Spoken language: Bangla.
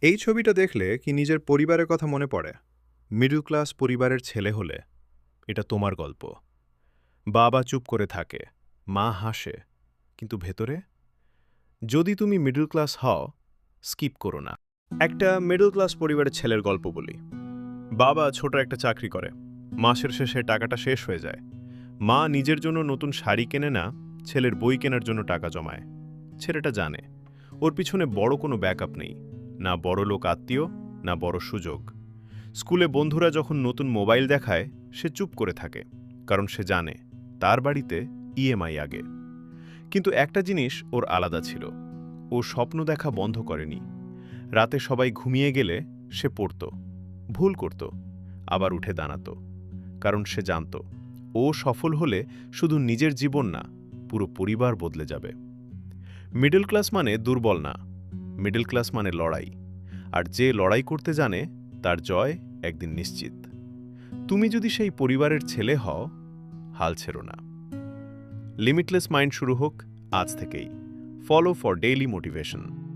এই ছবিটা দেখলে কি নিজের পরিবারের কথা মনে পড়ে? মিডল ক্লাস পরিবারের ছেলে হলে এটা তোমার গল্প। বাবা চুপ করে থাকে, মা হাসে, কিন্তু ভেতরে? যদি তুমি মিডল ক্লাস হও, স্কিপ করো না। একটা মিডল ক্লাস পরিবারের ছেলের গল্প বলি। বাবা ছোট একটা চাকরি করে, মাসের শেষে টাকাটা শেষ হয়ে যায়। মা নিজের জন্য নতুন শাড়ি কেনে না, ছেলের বই কেনার জন্য টাকা জমায়। ছেলেটা জানে ওর পিছনে বড় কোনো ব্যাকআপ নেই, না বড় লোক আত্মীয়, না বড় সুযোগ। স্কুলে বন্ধুরা যখন নতুন মোবাইল দেখায়, সে চুপ করে থাকে, কারণ সে জানে তার বাড়িতে ইএমআই আগে। কিন্তু একটা জিনিস ওর আলাদা ছিল, ও স্বপ্ন দেখা বন্ধ করেনি। রাতে সবাই ঘুমিয়ে গেলে সে পড়ত, ভুল করত, আবার উঠে দাঁড়াতো, কারণ সে জানত ও সফল হলে শুধু নিজের জীবন না, পুরো পরিবার বদলে যাবে। মিডল ক্লাস মানে দুর্বল না, মিডল ক্লাস মানে লড়াই। আর যে লড়াই করতে জানে তার জয় একদিন নিশ্চিত। তুমি যদি সেই পরিবারের ছেলে হও, হাল ছেড়ো না। লিমিটলেস মাইন্ড শুরু হোক আজ থেকেই। Follow for daily motivation.